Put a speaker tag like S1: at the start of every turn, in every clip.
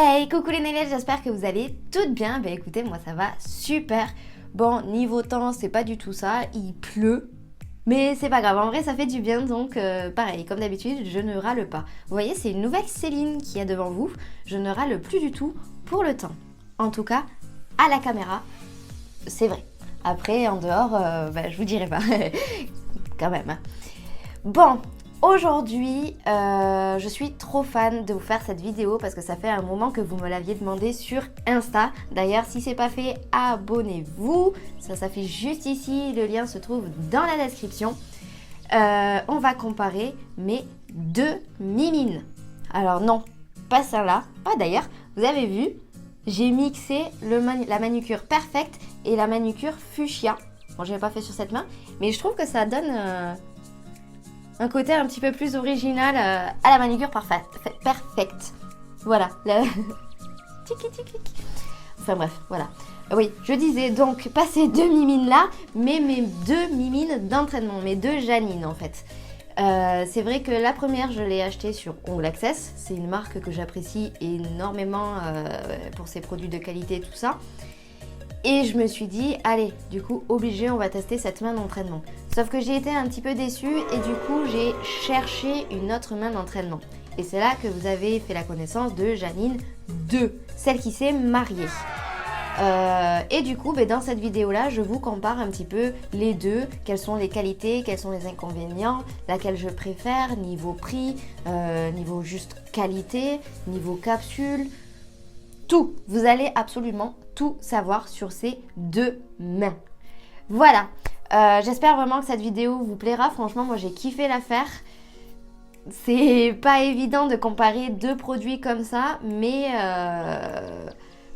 S1: Hey, coucou les naillettes, j'espère que vous allez toutes bien. Bah écoutez, moi ça va super. Bon, niveau temps, c'est pas du tout ça, il pleut. Mais c'est pas grave, en vrai ça fait du bien, donc pareil, comme d'habitude, je ne râle pas. Vous voyez, c'est une nouvelle Céline qui est devant vous. Je ne râle plus du tout pour le temps. En tout cas, à la caméra, c'est vrai. Après, en dehors, je vous dirai pas. Quand même. Bon, aujourd'hui, je suis trop fan de vous faire cette vidéo parce que ça fait un moment que vous me l'aviez demandé sur Insta. D'ailleurs, si c'est pas fait, abonnez-vous. Ça s'affiche juste ici. Le lien se trouve dans la description. On va comparer mes deux mimines. Alors non, pas celle-là. Ah d'ailleurs, vous avez vu, j'ai mixé la manucure perfecte et la manucure fuchsia. Bon, je l'ai pas fait sur cette main, mais je trouve que ça donne un côté un petit peu plus original à la manucure perfecte. Voilà. Enfin bref, voilà. Oui, je disais donc pas ces deux mimines là, mais mes deux mimines d'entraînement, mes deux Janine en fait. C'est vrai que la première, je l'ai achetée sur Ongle Access. C'est une marque que j'apprécie énormément pour ses produits de qualité et tout ça. Et je me suis dit, allez, du coup, obligé, on va tester cette main d'entraînement. Sauf que j'ai été un petit peu déçue et du coup, j'ai cherché une autre main d'entraînement. Et c'est là que vous avez fait la connaissance de Janine 2, celle qui s'est mariée. Et du coup, dans cette vidéo-là, je vous compare un petit peu les deux, quelles sont les qualités, quels sont les inconvénients, laquelle je préfère, niveau prix, niveau juste qualité, niveau capsule, tout. Vous allez absolument tout savoir sur ces deux mains. Voilà, j'espère vraiment que cette vidéo vous plaira. Franchement, moi j'ai kiffé la faire. C'est pas évident de comparer deux produits comme ça, mais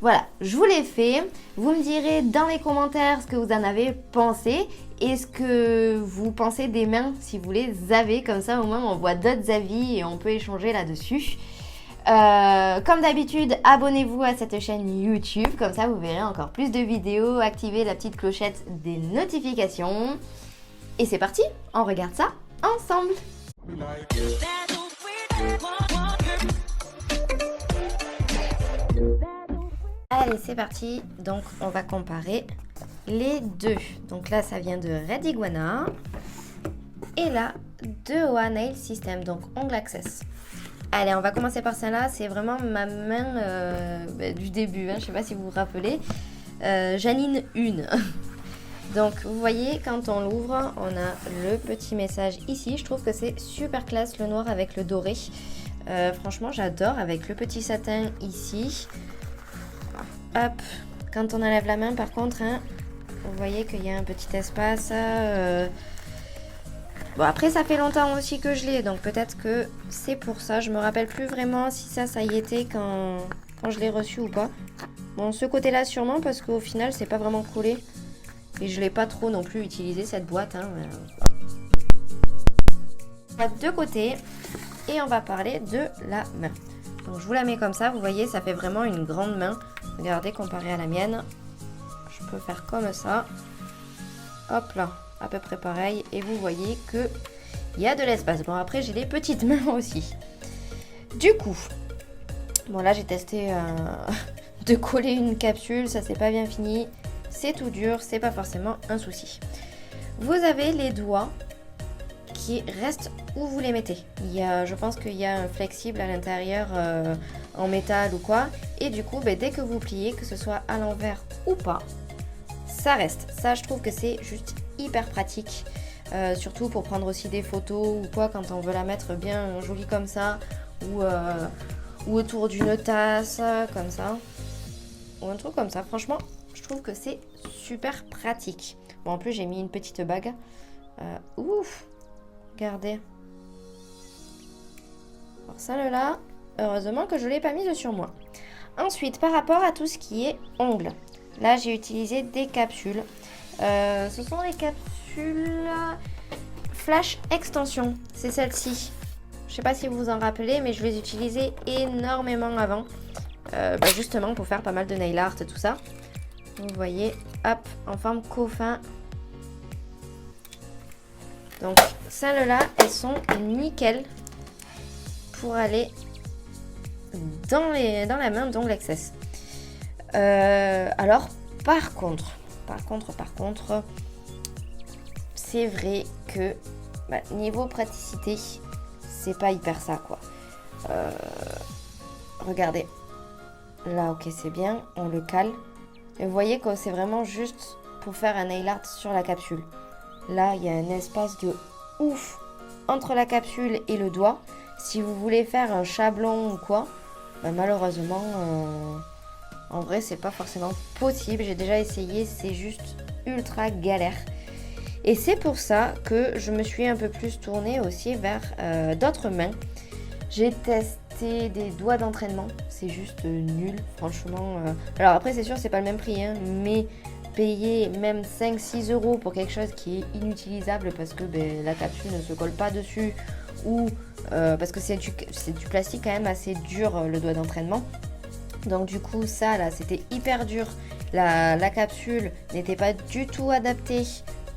S1: voilà, je vous l'ai fait. Vous me direz dans les commentaires ce que vous en avez pensé et ce que vous pensez des mains si vous les avez. Comme ça, au moins, on voit d'autres avis et on peut échanger là-dessus. Comme d'habitude, abonnez-vous à cette chaîne YouTube. Comme ça, vous verrez encore plus de vidéos. Activez la petite clochette des notifications. Et c'est parti, on regarde ça ensemble. Allez, c'est parti. Donc, on va comparer les deux. Donc là, ça vient de Red Iguana. Et là, de Oa Nail System, donc Ongle Access. Allez, on va commencer par celle-là. C'est vraiment ma main du début. Je ne sais pas si vous vous rappelez. Janine 1. Donc, vous voyez, quand on l'ouvre, on a le petit message ici. Je trouve que c'est super classe, le noir avec le doré. Franchement, j'adore avec le petit satin ici. Hop, quand on enlève la main, par contre, vous voyez qu'il y a un petit espace. Bon, après, ça fait longtemps aussi que je l'ai, donc peut-être que c'est pour ça. Je me rappelle plus vraiment si ça y était quand je l'ai reçu ou pas. Bon, ce côté-là, sûrement, parce qu'au final, c'est pas vraiment collé. Et je l'ai pas trop non plus utilisé, cette boîte. On va de deux côtés et on va parler de la main. Donc, je vous la mets comme ça. Vous voyez, ça fait vraiment une grande main. Regardez, comparé à la mienne. Je peux faire comme ça. Hop là. À peu près pareil et vous voyez que il y a de l'espace. Bon, après j'ai des petites mains aussi. Du coup, bon là j'ai testé de coller une capsule, ça c'est pas bien fini, c'est tout dur, c'est pas forcément un souci. Vous avez les doigts qui restent où vous les mettez. Je pense qu'il y a un flexible à l'intérieur en métal ou quoi, et du coup dès que vous pliez, que ce soit à l'envers ou pas, ça reste. Ça je trouve que c'est juste hyper pratique, surtout pour prendre aussi des photos ou quoi quand on veut la mettre bien jolie comme ça ou autour d'une tasse comme ça ou un truc comme ça. Franchement, je trouve que c'est super pratique. Bon, en plus j'ai mis une petite bague. Ouf, regardez. Alors celle-là, heureusement que je l'ai pas mise sur moi. Ensuite, par rapport à tout ce qui est ongles, là j'ai utilisé des capsules. Ce sont les capsules Flash Extension, c'est celle-ci. Je sais pas si vous vous en rappelez, mais je les utilisais énormément avant, justement pour faire pas mal de nail art et tout ça. Vous voyez, hop, en forme coffin. Donc celles-là, elles sont nickel pour aller dans la main d'Ongle Access. Alors, par contre, c'est vrai que niveau praticité, c'est pas hyper ça, quoi. Regardez. Là, ok, c'est bien. On le cale. Et vous voyez que c'est vraiment juste pour faire un nail art sur la capsule. Là, il y a un espace de ouf entre la capsule et le doigt. Si vous voulez faire un chablon ou quoi, malheureusement, en vrai, c'est pas forcément possible. J'ai déjà essayé, c'est juste ultra galère. Et c'est pour ça que je me suis un peu plus tournée aussi vers d'autres mains. J'ai testé des doigts d'entraînement, c'est juste nul, franchement. Alors après, c'est sûr, c'est pas le même prix, hein, mais payer même 5-6 € pour quelque chose qui est inutilisable parce que la capsule ne se colle pas dessus ou parce que c'est du plastique quand même assez dur, le doigt d'entraînement. Donc du coup, ça là, c'était hyper dur. La capsule n'était pas du tout adaptée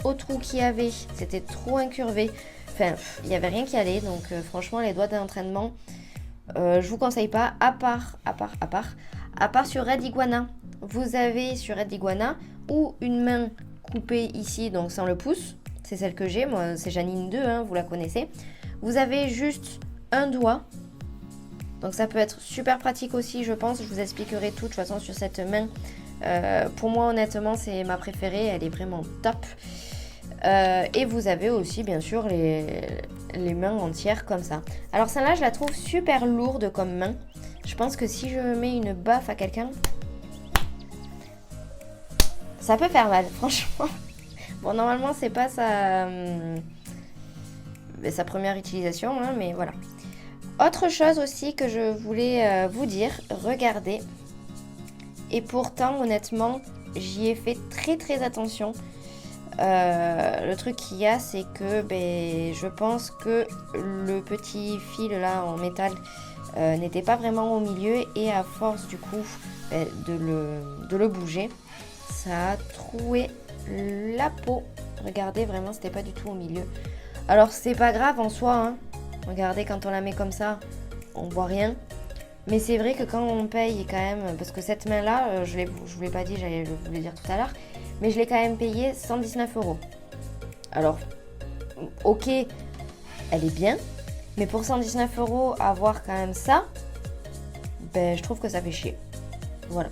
S1: au trou qu'il y avait, c'était trop incurvé. Enfin, il n'y avait rien qui allait, donc franchement, les doigts d'entraînement, je vous conseille pas, à part sur Red Iguana. Vous avez sur Red Iguana ou une main coupée ici, donc sans le pouce, c'est celle que j'ai, moi c'est Janine 2, hein, vous la connaissez. Vous avez juste un doigt, donc ça peut être super pratique aussi, je pense, je vous expliquerai tout de toute façon sur cette main. Pour moi, honnêtement, c'est ma préférée, elle est vraiment top. Et vous avez aussi bien sûr les mains entières comme ça. Alors celle-là, je la trouve super lourde comme main. Je pense que si je mets une baffe à quelqu'un, ça peut faire mal, franchement. Bon, normalement, c'est pas sa première utilisation, hein, mais voilà. Autre chose aussi que je voulais vous dire, regardez. Et pourtant, honnêtement, j'y ai fait très très attention. Le truc qu'il y a, c'est que je pense que le petit fil là en métal n'était pas vraiment au milieu et à force du coup de le bouger, ça a troué la peau. Regardez, vraiment, c'était pas du tout au milieu. Alors c'est pas grave en soi, hein. Regardez, quand on la met comme ça, on voit rien. Mais c'est vrai que quand on paye quand même, parce que cette main là, je vous l'ai pas dit, je vous l'ai dire tout à l'heure, mais je l'ai quand même payé 119 €. Alors, ok, elle est bien, mais pour 119 € avoir quand même ça, je trouve que ça fait chier. Voilà.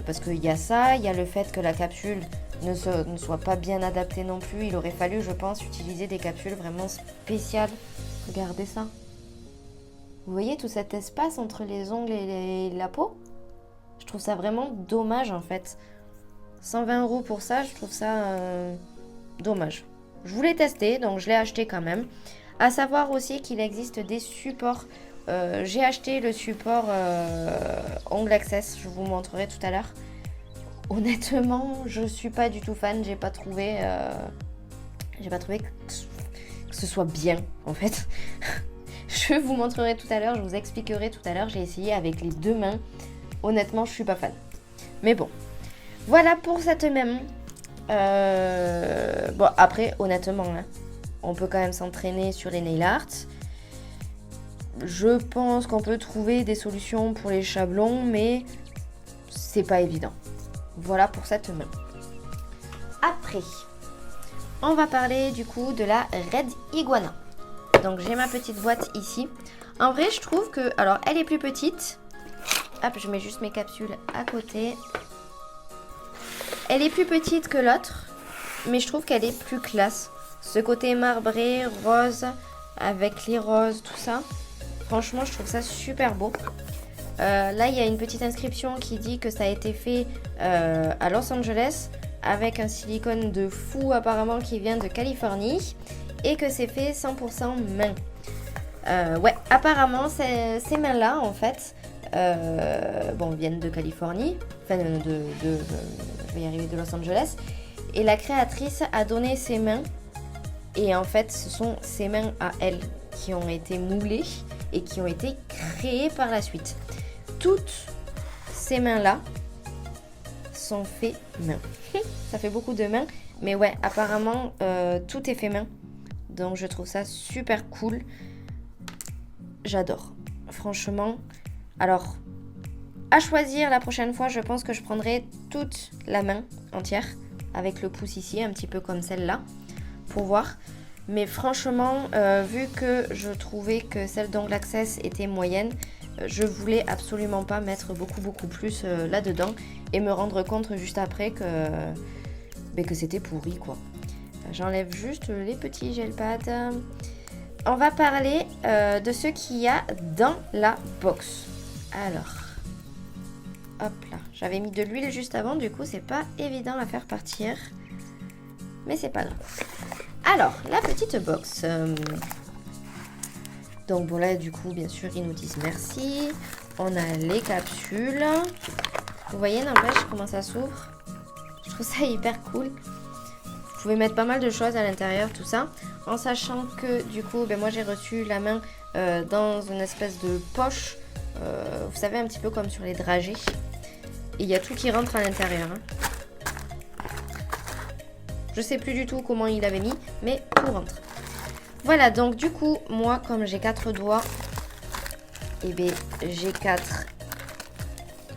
S1: Parce qu'il y a ça, il y a le fait que la capsule ne soit pas bien adaptée non plus. Il aurait fallu, je pense, utiliser des capsules vraiment spéciales. Regardez ça. Vous voyez tout cet espace entre les ongles et la peau? Je trouve ça vraiment dommage en fait. 120 € pour ça, je trouve ça dommage. Je voulais tester, donc je l'ai acheté quand même. À savoir aussi qu'il existe des supports. J'ai acheté le support Ongle Access, je vous montrerai tout à l'heure. Honnêtement, je suis pas du tout fan, j'ai pas trouvé que ce soit bien en fait. Je vous montrerai tout à l'heure, je vous expliquerai tout à l'heure. J'ai essayé avec les deux mains. Honnêtement, je suis pas fan. Mais bon, voilà pour cette même. Bon, après, honnêtement, hein, on peut quand même s'entraîner sur les nail art. Je pense qu'on peut trouver des solutions pour les chablons, mais c'est pas évident. Voilà pour cette main. Après, on va parler du coup de la Red Iguana. Donc j'ai ma petite boîte ici. En vrai, je trouve que... Alors, elle est plus petite. Hop, je mets juste mes capsules à côté. Elle est plus petite que l'autre, mais je trouve qu'elle est plus classe. Ce côté marbré, rose, avec les roses, tout ça. Franchement, je trouve ça super beau. Là, il y a une petite inscription qui dit que ça a été fait à Los Angeles avec un silicone de fou apparemment qui vient de Californie et que c'est fait 100% main. Ouais, apparemment, ces mains-là, en fait, viennent de Californie, enfin je vais y arriver, de Los Angeles, et la créatrice a donné ses mains, et en fait, ce sont ses mains à elle qui ont été moulées et qui ont été créées par la suite. Toutes ces mains-là sont faites main. Ça fait beaucoup de mains, mais ouais, apparemment, tout est fait main. Donc je trouve ça super cool. J'adore. franchement, alors, à choisir la prochaine fois, je pense que je prendrai toute la main entière, avec le pouce ici, un petit peu comme celle-là, pour voir. Mais franchement, vu que je trouvais que celle d'Ongle Access était moyenne, je voulais absolument pas mettre beaucoup plus là-dedans et me rendre compte juste après que c'était pourri, quoi. J'enlève juste les petits gel pads. On va parler de ce qu'il y a dans la box. Alors, hop là. J'avais mis de l'huile juste avant, du coup, c'est pas évident à faire partir. Mais c'est pas grave. Alors, la petite box. Donc bon, là, du coup, bien sûr, ils nous disent merci. On a les capsules. Vous voyez, n'empêche comment ça s'ouvre. Je trouve ça hyper cool. Vous pouvez mettre pas mal de choses à l'intérieur, tout ça. En sachant que, du coup, moi, j'ai reçu la main dans une espèce de poche. Vous savez, un petit peu comme sur les dragées. Et il y a tout qui rentre à l'intérieur. Je sais plus du tout comment il avait mis, mais tout rentre. Voilà, donc du coup, moi, comme j'ai 4 doigts, j'ai 4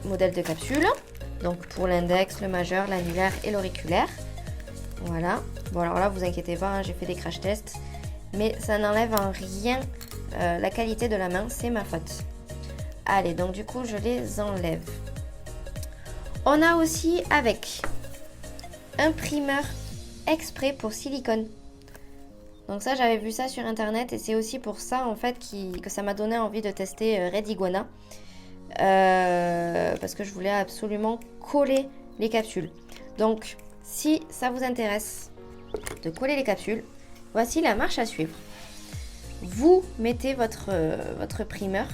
S1: modèles de capsules. Donc pour l'index, le majeur, l'annulaire et l'auriculaire. Voilà. Bon, alors là, vous inquiétez pas, j'ai fait des crash tests. Mais ça n'enlève en rien la qualité de la main, c'est ma faute. Allez, donc du coup, je les enlève. On a aussi avec un primeur exprès pour silicone. Donc ça, j'avais vu ça sur internet et c'est aussi pour ça en fait que ça m'a donné envie de tester Red Iguana. Parce que je voulais absolument coller les capsules. Donc si ça vous intéresse de coller les capsules, voici la marche à suivre. Vous mettez votre primeur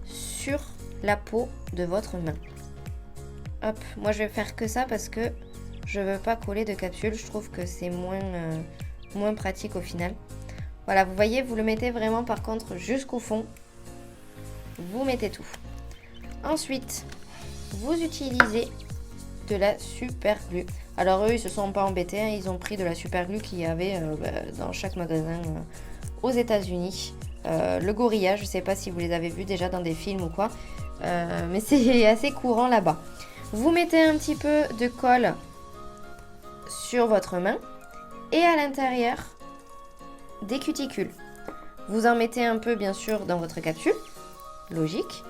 S1: sur la peau de votre main. Hop, moi je vais faire que ça parce que je veux pas coller de capsules. Je trouve que c'est moins pratique au final. Voilà, vous voyez, vous le mettez vraiment par contre jusqu'au fond. Vous mettez tout. Ensuite, vous utilisez de la super glue. Alors eux, ils se sont pas embêtés, hein, ils ont pris de la super glue qu'il y avait dans chaque magasin aux États-Unis. Le Gorilla, je sais pas si vous les avez vus déjà dans des films ou quoi, mais c'est assez courant là-bas. Vous mettez un petit peu de colle sur votre main et à l'intérieur des cuticules. Vous en mettez un peu bien sûr dans votre capsule, logique.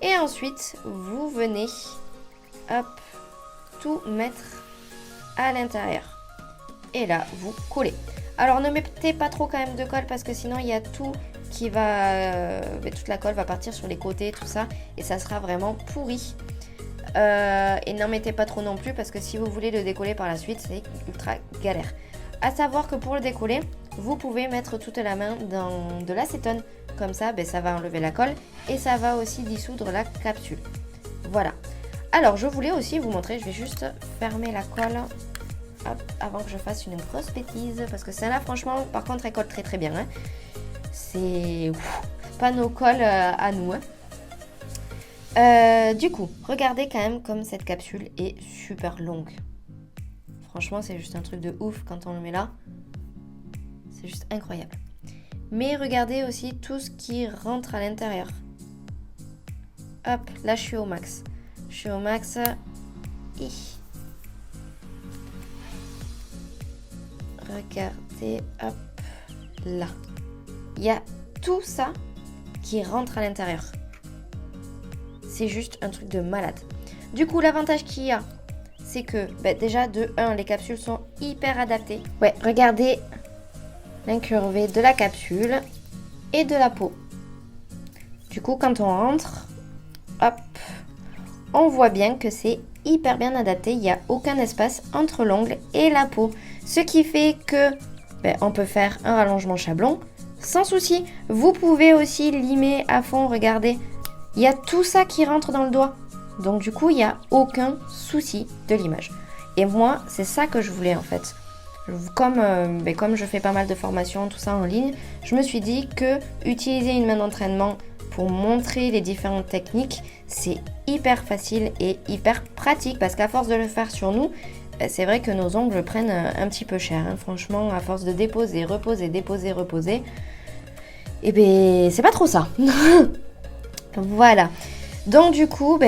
S1: Et ensuite, vous venez, hop, tout mettre à l'intérieur. Et là, vous collez. Alors ne mettez pas trop quand même de colle parce que sinon il y a tout qui va... toute la colle va partir sur les côtés, tout ça. Et ça sera vraiment pourri. Et n'en mettez pas trop non plus parce que si vous voulez le décoller par la suite, c'est ultra galère. À savoir que pour le décoller, vous pouvez mettre toute la main dans de l'acétone. Comme ça, ça va enlever la colle et ça va aussi dissoudre la capsule. Voilà. Alors, je voulais aussi vous montrer, je vais juste fermer la colle hop, avant que je fasse une grosse bêtise. Parce que celle-là, franchement, par contre, elle colle très très bien. Hein. C'est pas nos colles à nous. Hein. Du coup, regardez quand même comme cette capsule est super longue. Franchement, c'est juste un truc de ouf quand on le met là. C'est juste incroyable. Mais regardez aussi tout ce qui rentre à l'intérieur. Hop, là je suis au max. Je suis au max. Regardez, hop, là. Il y a tout ça qui rentre à l'intérieur. C'est juste un truc de malade. Du coup, l'avantage qu'il y a, c'est que déjà, de 1, les capsules sont hyper adaptées. Ouais, regardez l'incurvé de la capsule et de la peau. Du coup, quand on rentre, hop, on voit bien que c'est hyper bien adapté. Il n'y a aucun espace entre l'ongle et la peau. Ce qui fait que on peut faire un rallongement chablon sans souci. Vous pouvez aussi limer à fond, regardez. Il y a tout ça qui rentre dans le doigt. Donc du coup, il n'y a aucun souci de limage. Et moi, c'est ça que je voulais en fait. Comme je fais pas mal de formations, tout ça en ligne, je me suis dit que utiliser une main d'entraînement pour montrer les différentes techniques, c'est hyper facile et hyper pratique. Parce qu'à force de le faire sur nous, c'est vrai que nos ongles prennent un petit peu cher. Hein. Franchement, à force de déposer, reposer, déposer, reposer, c'est pas trop ça. Voilà. Donc du coup,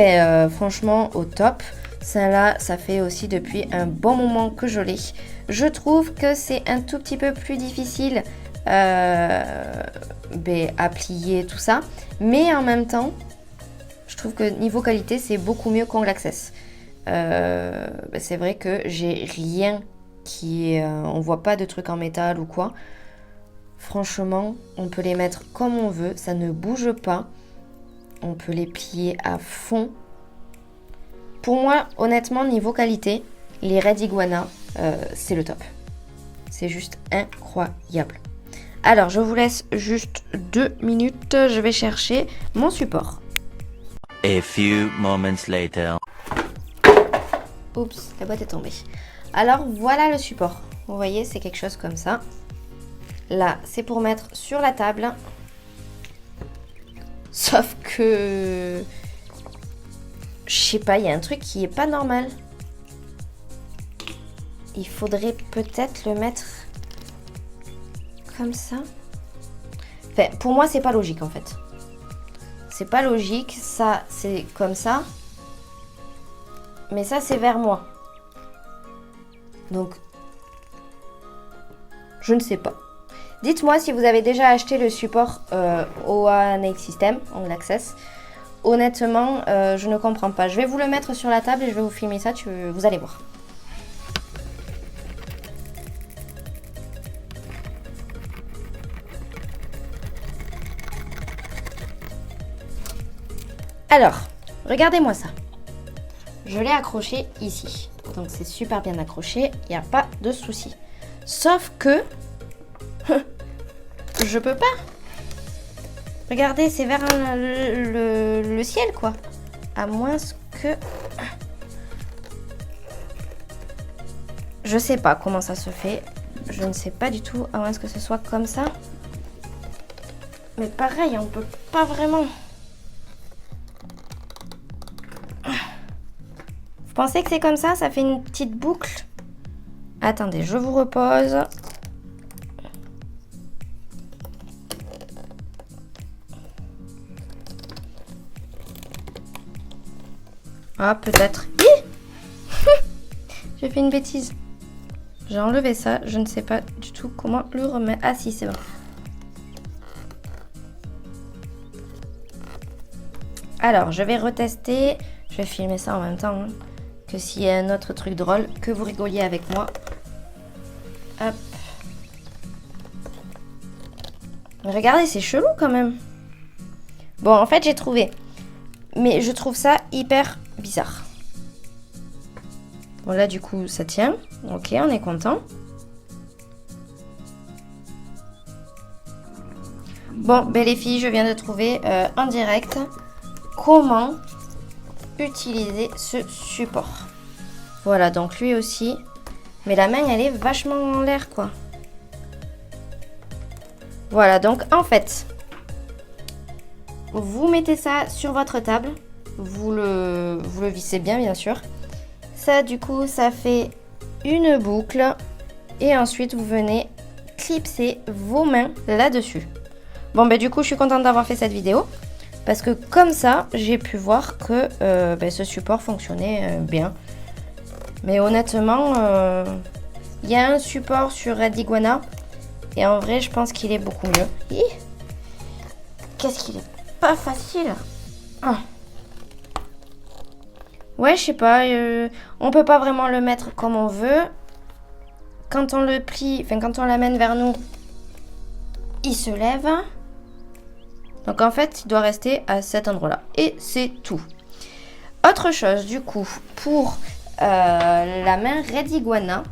S1: franchement, au top. Celle-là, ça fait aussi depuis un bon moment que je l'ai. Je trouve que c'est un tout petit peu plus difficile à plier tout ça. Mais en même temps, je trouve que niveau qualité, c'est beaucoup mieux qu'Ongle Access. C'est vrai que j'ai rien qui est... on voit pas de trucs en métal ou quoi. Franchement, on peut les mettre comme on veut. Ça ne bouge pas. On peut les plier à fond. Pour moi, honnêtement, niveau qualité, les Red Iguana, c'est le top. C'est juste incroyable. Alors, je vous laisse juste 2 minutes. Je vais chercher mon support.
S2: A few moments later.
S1: Oups, la boîte est tombée. Alors, voilà le support. Vous voyez, c'est quelque chose comme ça. Là, c'est pour mettre sur la table. Sauf que... je sais pas, il y a un truc qui est pas normal. Il faudrait peut-être le mettre comme ça. Enfin, pour moi, c'est pas logique en fait. C'est pas logique. Ça, c'est comme ça. Mais ça, c'est vers moi. Donc, je ne sais pas. Dites-moi si vous avez déjà acheté le support OA Nail System, Ongle Access. Honnêtement, je ne comprends pas. Je vais vous le mettre sur la table et je vais vous filmer ça, vous allez voir. Alors, regardez-moi ça. Je l'ai accroché ici. Donc c'est super bien accroché, il n'y a pas de souci. Sauf que... je peux pas. Regardez, c'est vers le ciel, quoi. À moins que... je sais pas comment ça se fait. Je ne sais pas du tout, à moins que ce soit comme ça. Mais pareil, on peut pas vraiment... Vous pensez que c'est comme ça? Ça fait une petite boucle. Attendez, je vous repose. Ah, peut-être. J'ai fait une bêtise. J'ai enlevé ça. Je ne sais pas du tout comment le remettre. Ah si, c'est bon. Alors, je vais retester. Je vais filmer ça en même temps. Hein, que s'il y a un autre truc drôle, que vous rigoliez avec moi. Hop. Regardez, c'est chelou quand même. Bon, en fait, j'ai trouvé. Mais je trouve ça hyper bizarre. Bon, là, du coup, ça tient. Ok, on est content. Bon, les filles, je viens de trouver en direct comment utiliser ce support. Voilà, donc lui aussi. Mais la main, elle est vachement en l'air, quoi. Voilà, donc en fait, vous mettez ça sur votre table. Vous le vissez bien sûr. Ça, du coup, ça fait une boucle. Et ensuite, vous venez clipser vos mains là-dessus. Bon, du coup, je suis contente d'avoir fait cette vidéo. Parce que comme ça, j'ai pu voir que ce support fonctionnait bien. Mais honnêtement, il y a un support sur Red Iguana. Et en vrai, je pense qu'il est beaucoup mieux. Qu'est-ce qu'il est pas facile. Ah. Ouais, je sais pas. On peut pas vraiment le mettre comme on veut. Quand on le plie, quand on l'amène vers nous, il se lève. Donc en fait, il doit rester à cet endroit-là. Et c'est tout. Autre chose, du coup, pour la main Red Iguana.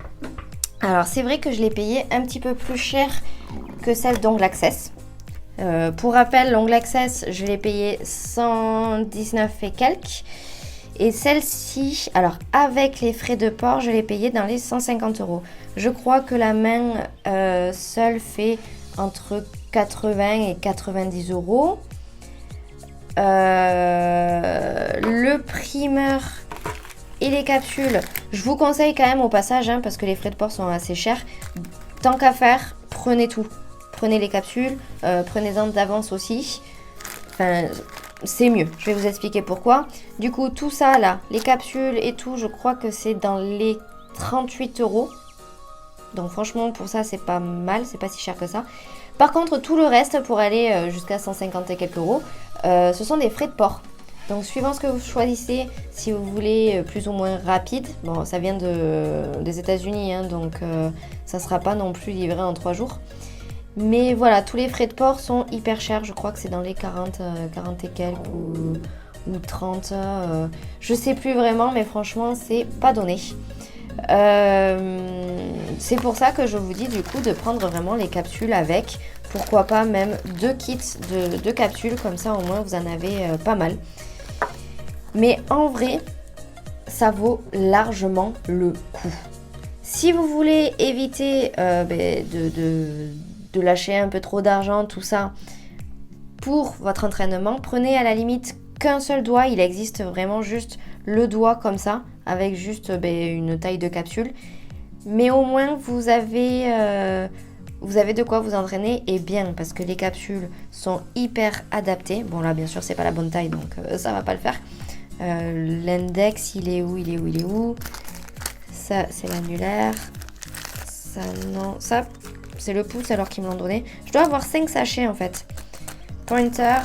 S1: Alors, c'est vrai que je l'ai payé un petit peu plus cher que celle d'Ongle Access. Pour rappel, l'Ongle Access, je l'ai payé 119 et quelques. Et celle-ci, alors avec les frais de port, je l'ai payé dans les 150 €. Je crois que la main seule fait entre 80 et 90 €. Le primer et les capsules, je vous conseille quand même au passage, hein, parce que les frais de port sont assez chers. Tant qu'à faire, prenez tout. Prenez les capsules, prenez-en d'avance aussi. Enfin, c'est mieux. Je vais vous expliquer pourquoi. Du coup, tout ça là, les capsules et tout, je crois que c'est dans les 38 €. Donc franchement, pour ça, c'est pas mal, c'est pas si cher que ça. Par contre, tout le reste, pour aller jusqu'à 150 et quelques euros, ce sont des frais de port. Donc suivant ce que vous choisissez, si vous voulez plus ou moins rapide, bon ça vient des États-Unis, hein, donc ça sera pas non plus livré en 3 jours. Mais voilà, tous les frais de port sont hyper chers, je crois que c'est dans les 40 et quelques ou 30, je sais plus vraiment, mais franchement c'est pas donné. C'est pour ça que je vous dis du coup de prendre vraiment les capsules avec, pourquoi pas même 2 kits de capsules, comme ça au moins vous en avez pas mal. Mais en vrai, ça vaut largement le coup. Si vous voulez éviter de lâcher un peu trop d'argent, tout ça, pour votre entraînement, prenez à la limite qu'un seul doigt. Il existe vraiment juste le doigt comme ça, avec juste une taille de capsule. Mais au moins, vous avez de quoi vous entraîner et bien, parce que les capsules sont hyper adaptées. Bon là, bien sûr, c'est pas la bonne taille, donc ça va pas le faire. L'index, il est où? Ça, c'est l'annulaire. Ça, non. Ça, c'est le pouce alors qu'ils me l'ont donné. Je dois avoir 5 sachets en fait. Pointer,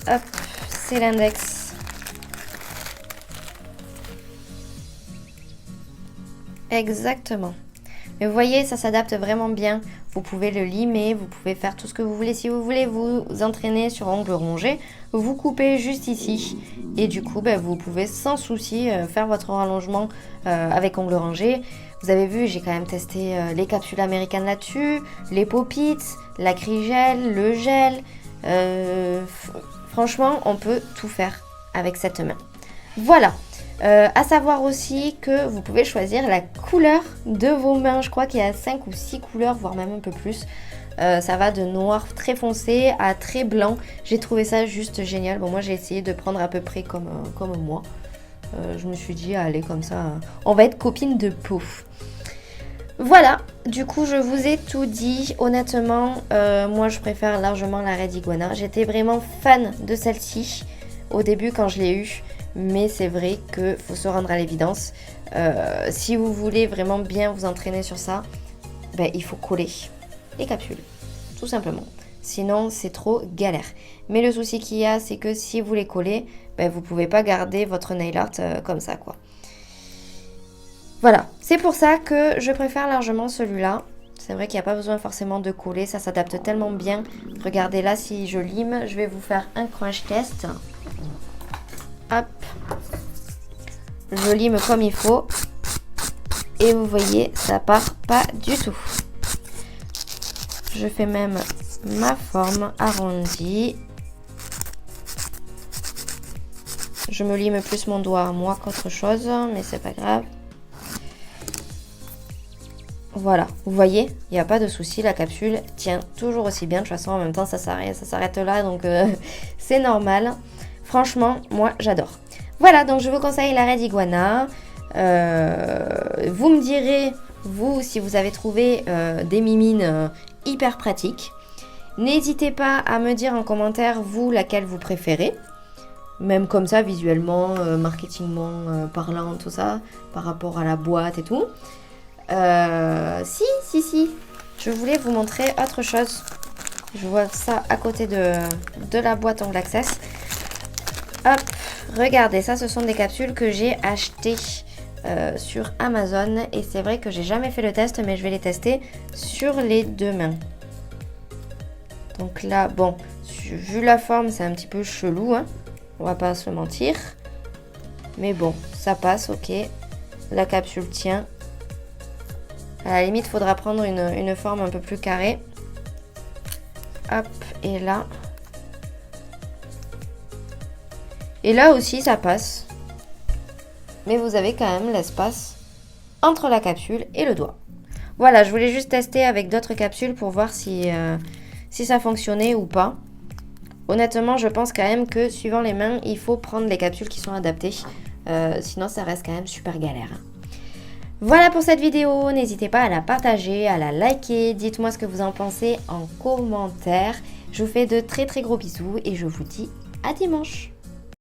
S1: hop, c'est l'index. Exactement. Mais vous voyez, ça s'adapte vraiment bien. Vous pouvez le limer, vous pouvez faire tout ce que vous voulez. Si vous voulez vous entraîner sur ongles rongés, vous coupez juste ici. Et du coup, vous pouvez sans souci faire votre rallongement avec ongles rongés. Vous avez vu, j'ai quand même testé les capsules américaines là-dessus, les pop-its, l'acrygel, le gel. Franchement, on peut tout faire avec cette main. Voilà. À savoir aussi que vous pouvez choisir la couleur de vos mains. Je crois qu'il y a 5 ou 6 couleurs, voire même un peu plus. Ça va de noir très foncé à très blanc. J'ai trouvé ça juste génial. Bon, moi j'ai essayé de prendre à peu près comme moi. Je me suis dit, allez, comme ça, on va être copines de peau. Voilà, du coup je vous ai tout dit. Honnêtement, moi je préfère largement la Red Iguana. J'étais vraiment fan de celle-ci au début quand je l'ai eue. Mais c'est vrai qu'il faut se rendre à l'évidence. Si vous voulez vraiment bien vous entraîner sur ça, il faut coller les capsules, tout simplement. Sinon, c'est trop galère. Mais le souci qu'il y a, c'est que si vous les collez, vous ne pouvez pas garder votre nail art comme ça, quoi. Voilà, c'est pour ça que je préfère largement celui-là. C'est vrai qu'il n'y a pas besoin forcément de coller, ça s'adapte tellement bien. Regardez là, si je lime, je vais vous faire un crunch test. Hop, je lime comme il faut et vous voyez, ça part pas du tout. Je fais même ma forme arrondie. Je me lime plus mon doigt à moi qu'autre chose, mais c'est pas grave. Voilà, vous voyez, il n'y a pas de souci, la capsule tient toujours aussi bien. De toute façon, en même temps, ça s'arrête là, donc c'est normal. Franchement, moi, j'adore. Voilà, donc je vous conseille la Red Iguana. Vous me direz, vous, si vous avez trouvé des mimines hyper pratiques. N'hésitez pas à me dire en commentaire, vous, laquelle vous préférez. Même comme ça, visuellement, marketingment parlant, tout ça, par rapport à la boîte et tout. Si. Je voulais vous montrer autre chose. Je vois ça à côté de la boîte Ongles Access. Hop, regardez, ça ce sont des capsules que j'ai achetées sur Amazon. Et c'est vrai que j'ai jamais fait le test, mais je vais les tester sur les 2 mains. Donc là, bon, vu la forme, c'est un petit peu chelou, hein. On va pas se mentir. Mais bon, ça passe, ok. La capsule tient. À la limite, il faudra prendre une forme un peu plus carrée. Hop, et là. Et là aussi, ça passe. Mais vous avez quand même l'espace entre la capsule et le doigt. Voilà, je voulais juste tester avec d'autres capsules pour voir si ça fonctionnait ou pas. Honnêtement, je pense quand même que suivant les mains, il faut prendre les capsules qui sont adaptées. Sinon, ça reste quand même super galère. Voilà pour cette vidéo. N'hésitez pas à la partager, à la liker. Dites-moi ce que vous en pensez en commentaire. Je vous fais de très très gros bisous et je vous dis à dimanche.